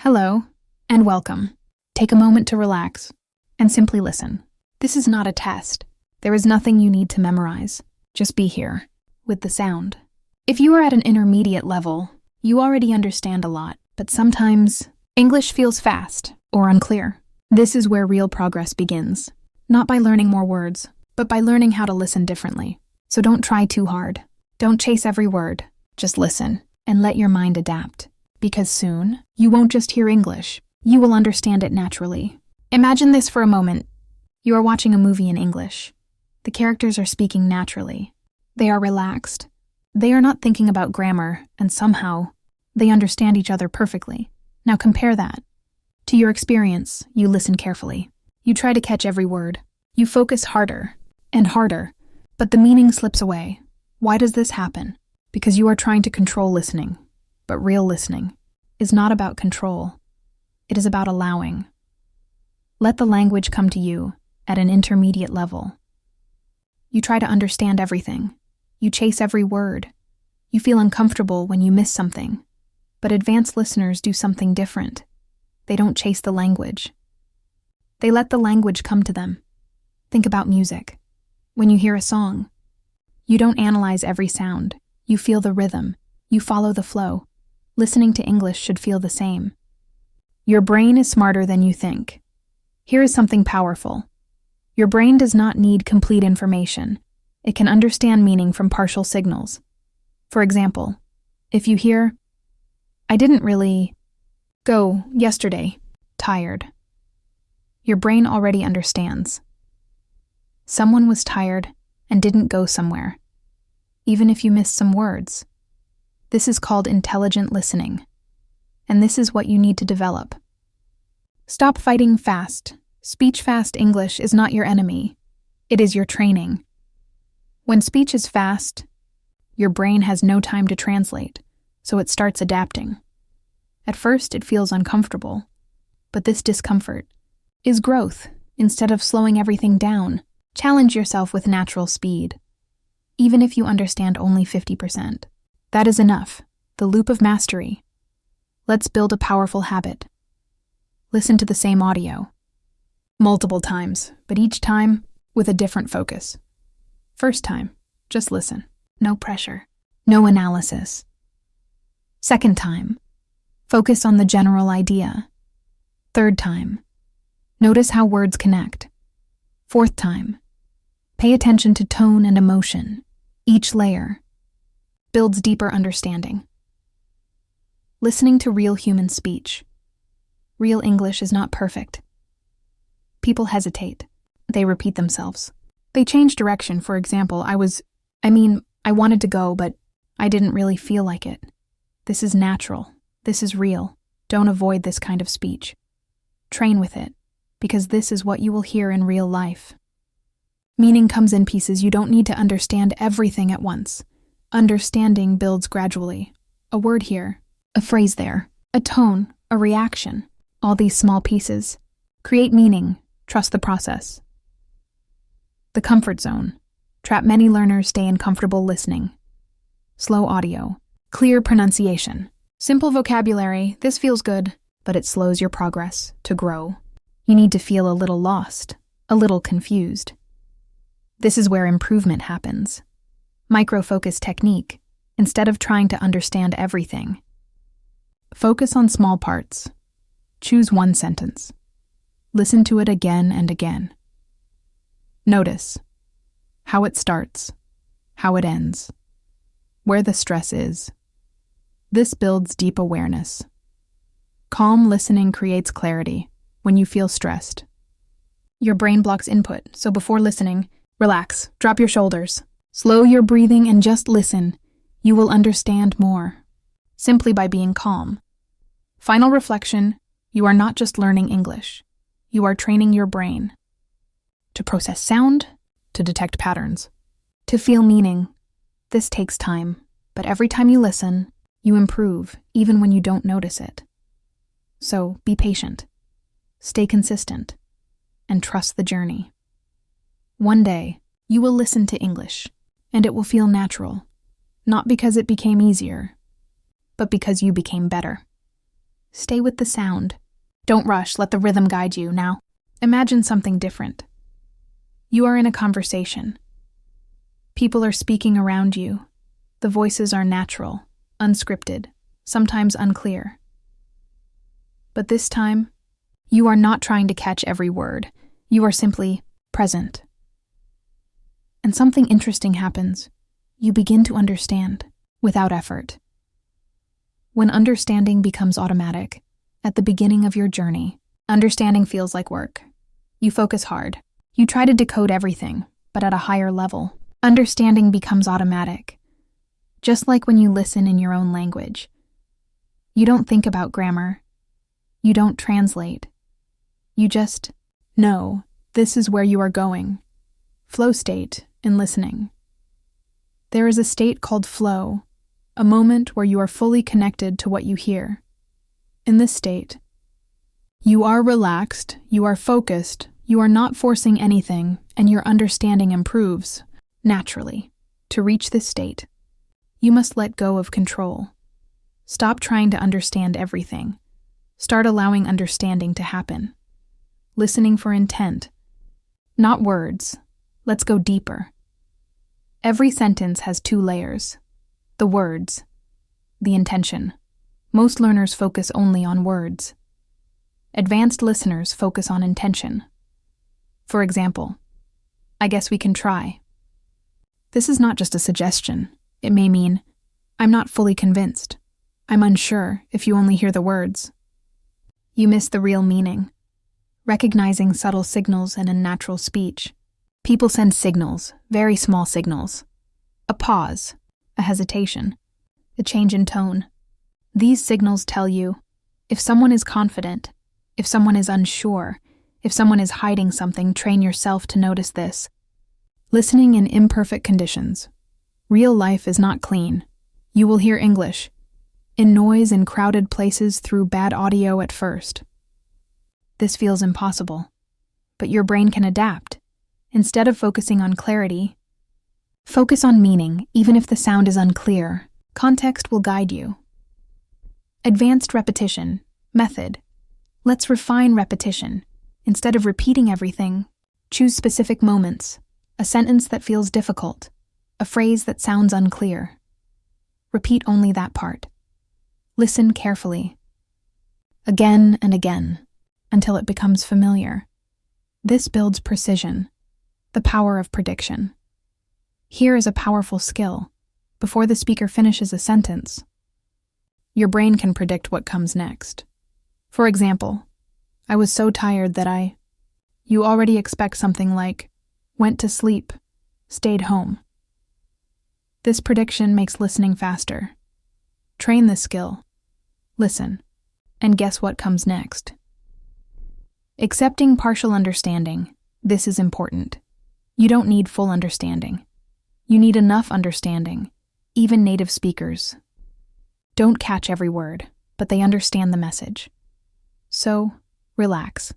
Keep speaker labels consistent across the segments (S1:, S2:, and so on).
S1: Hello, and welcome. Take a moment to relax and simply listen. This is not a test. There is nothing you need to memorize. Just be here with the sound. If you are at an intermediate level, you already understand a lot, but sometimes English feels fast or unclear. This is where real progress begins, not by learning more words, but by learning how to listen differently. So don't try too hard. Don't chase every word. Just listen and let your mind adapt. Because soon, you won't just hear English, you will understand it naturally. Imagine this for a moment. You are watching a movie in English. The characters are speaking naturally. They are relaxed. They are not thinking about grammar, and somehow, they understand each other perfectly. Now compare that to your experience. You listen carefully. You try to catch every word. You focus harder and harder, but the meaning slips away. Why does this happen? Because you are trying to control listening. But real listening is not about control. It is about allowing. Let the language come to you at an intermediate level. You try to understand everything. You chase every word. You feel uncomfortable when you miss something. But advanced listeners do something different. They don't chase the language. They let the language come to them. Think about music. When you hear a song, you don't analyze every sound. You feel the rhythm. You follow the flow. Listening to English should feel the same. Your brain is smarter than you think. Here is something powerful. Your brain does not need complete information. It can understand meaning from partial signals. For example, if you hear, "I didn't really go yesterday, tired," your brain already understands. Someone was tired and didn't go somewhere, even if you missed some words. This is called intelligent listening, and this is what you need to develop. Stop fighting fast. Speech-fast English is not your enemy. It is your training. When speech is fast, your brain has no time to translate, so it starts adapting. At first, it feels uncomfortable, but this discomfort is growth. Instead of slowing everything down, challenge yourself with natural speed. Even if you understand only 50%. That is enough. The loop of mastery. Let's build a powerful habit. Listen to the same audio multiple times, but each time with a different focus. First time, just listen. No pressure. No analysis. Second time, focus on the general idea. Third time, notice how words connect. Fourth time, pay attention to tone and emotion. Each layer builds deeper understanding. Listening to real human speech. Real English is not perfect. People hesitate. They repeat themselves. They change direction. For example, I wanted to go, but I didn't really feel like it. This is natural. This is real. Don't avoid this kind of speech. Train with it, because this is what you will hear in real life. Meaning comes in pieces. You don't need to understand everything at once. Understanding builds gradually. A word here, a phrase there, a tone, a reaction. All these small pieces create meaning. Trust the process. The comfort zone. Trap many learners stay in comfortable listening. Slow audio. Clear pronunciation. Simple vocabulary. This feels good, but it slows your progress to grow. You need to feel a little lost, a little confused. This is where improvement happens. Micro-focus technique. Instead of trying to understand everything, focus on small parts. Choose one sentence. Listen to it again and again. Notice how it starts, how it ends, where the stress is. This builds deep awareness. Calm listening creates clarity when you feel stressed. Your brain blocks input, so before listening, relax, drop your shoulders. Slow your breathing and just listen. You will understand more, simply by being calm. Final reflection, you are not just learning English. You are training your brain to process sound, to detect patterns, to feel meaning. This takes time, but every time you listen, you improve, even when you don't notice it. So be patient, stay consistent, and trust the journey. One day, you will listen to English, and it will feel natural, not because it became easier, but because you became better. Stay with the sound. Don't rush, let the rhythm guide you. Now, imagine something different. You are in a conversation. People are speaking around you. The voices are natural, unscripted, sometimes unclear. But this time, you are not trying to catch every word. You are simply present. And something interesting happens. You begin to understand without effort. When understanding becomes automatic, at the beginning of your journey, understanding feels like work. You focus hard. You try to decode everything, but at a higher level. Understanding becomes automatic. Just like when you listen in your own language. You don't think about grammar. You don't translate. You just know this is where you are going. Flow state in listening. There is a state called flow, a moment where you are fully connected to what you hear. In this state, you are relaxed, you are focused, you are not forcing anything, and your understanding improves, naturally. To reach this state, you must let go of control. Stop trying to understand everything. Start allowing understanding to happen. Listening for intent, not words. Let's go deeper. Every sentence has 2 layers. The words, the intention. Most learners focus only on words. Advanced listeners focus on intention. For example, I guess we can try. This is not just a suggestion. It may mean, I'm not fully convinced. I'm unsure if you only hear the words. You miss the real meaning. Recognizing subtle signals in a natural speech. People send signals, very small signals. A pause, a hesitation, a change in tone. These signals tell you if someone is confident, if someone is unsure, if someone is hiding something. Train yourself to notice this. Listening in imperfect conditions. Real life is not clean. You will hear English. In noise in crowded places through bad audio at first. This feels impossible, but your brain can adapt. Instead of focusing on clarity, focus on meaning, even if the sound is unclear. Context will guide you. Advanced repetition, method. Let's refine repetition. Instead of repeating everything, choose specific moments, a sentence that feels difficult, a phrase that sounds unclear. Repeat only that part. Listen carefully. Again and again, until it becomes familiar. This builds precision. The power of prediction. Here is a powerful skill. Before the speaker finishes a sentence, your brain can predict what comes next. For example, I was so tired that You already expect something like, went to sleep, stayed home. This prediction makes listening faster. Train this skill. Listen, and guess what comes next. Accepting partial understanding. This is important. You don't need full understanding. You need enough understanding, even native speakers. Don't catch every word, but they understand the message. So, relax.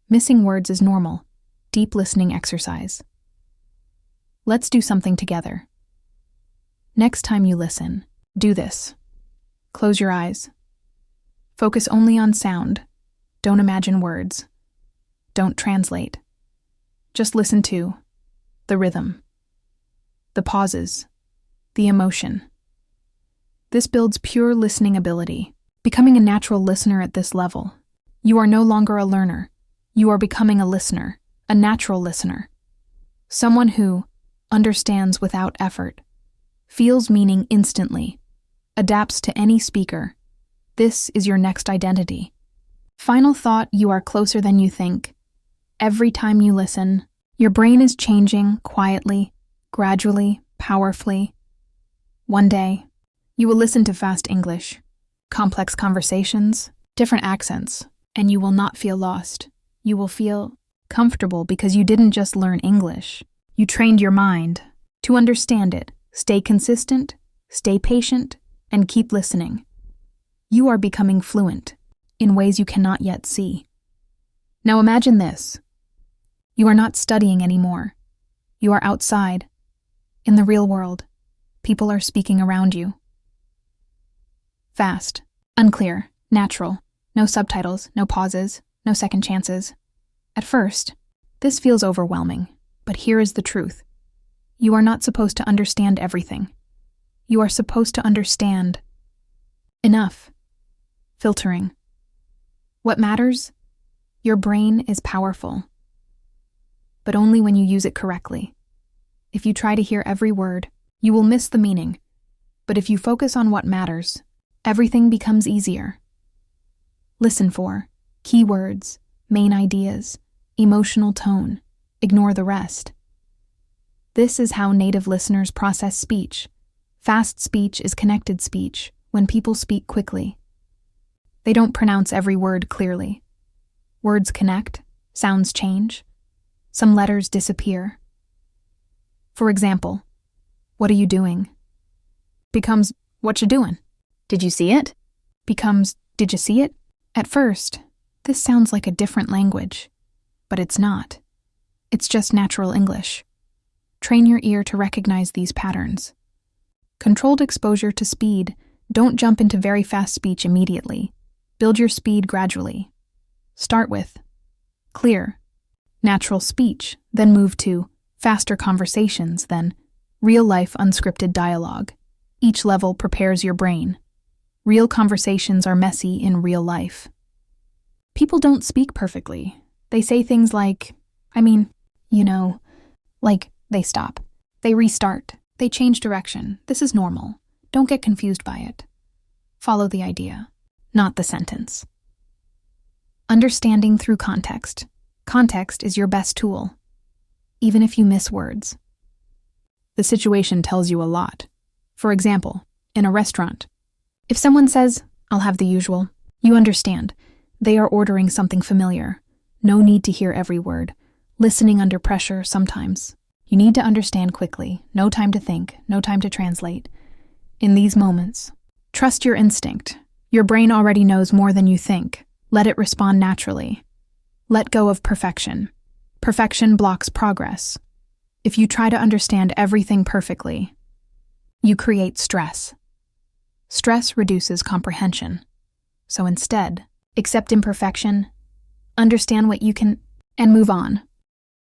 S1: Missing words is normal. Deep listening exercise. Let's do something together. Next time you listen, do this. Close your eyes. Focus only on sound. Don't imagine words. Don't translate. Just listen to the rhythm, the pauses, the emotion. This builds pure listening ability. Becoming a natural listener at this level. You are no longer a learner. You are becoming a listener, a natural listener. Someone who understands without effort, feels meaning instantly, adapts to any speaker. This is your next identity. Final thought, you are closer than you think. Every time you listen, your brain is changing quietly, gradually, powerfully. One day, you will listen to fast English, complex conversations, different accents, and you will not feel lost. You will feel comfortable because you didn't just learn English. You trained your mind to understand it. Stay consistent, stay patient, and keep listening. You are becoming fluent in ways you cannot yet see. Now imagine this. You are not studying anymore. You are outside, in the real world. People are speaking around you. Fast, unclear, Natural. No subtitles, no pauses, no second chances. At first, this feels overwhelming, but here is the truth. You are not supposed to understand everything. You are supposed to understand enough. Filtering. What matters? Your brain is powerful, but only when you use it correctly. If you try to hear every word, you will miss the meaning. But if you focus on what matters, everything becomes easier. Listen for keywords, main ideas, emotional tone. Ignore the rest. This is how native listeners process speech. Fast speech is connected speech when people speak quickly. They don't pronounce every word clearly. Words connect, sounds change, some letters disappear. For example, what are you doing? Becomes, what you doing? Did you see it? Becomes, did you see it? At first, this sounds like a different language, but it's not. It's just natural English. Train your ear to recognize these patterns. Controlled exposure to speed. Don't jump into very fast speech immediately. Build your speed gradually. Start with clear, natural speech, then move to faster conversations, then real-life unscripted dialogue. Each level prepares your brain. Real conversations are messy in real life. People don't speak perfectly. They say things like, like they stop. They restart. They change direction. This is normal. Don't get confused by it. Follow the idea, not the sentence. Understanding through context. Context is your best tool, even if you miss words. The situation tells you a lot. For example, in a restaurant, if someone says, "I'll have the usual," you understand. They are ordering something familiar. No need to hear every word. Listening under pressure sometimes. You need to understand quickly. No time to think, no time to translate. In these moments, trust your instinct. Your brain already knows more than you think. Let it respond naturally. Let go of perfection. Perfection blocks progress. If you try to understand everything perfectly, you create stress. Stress reduces comprehension. So instead, accept imperfection, understand what you can, and move on.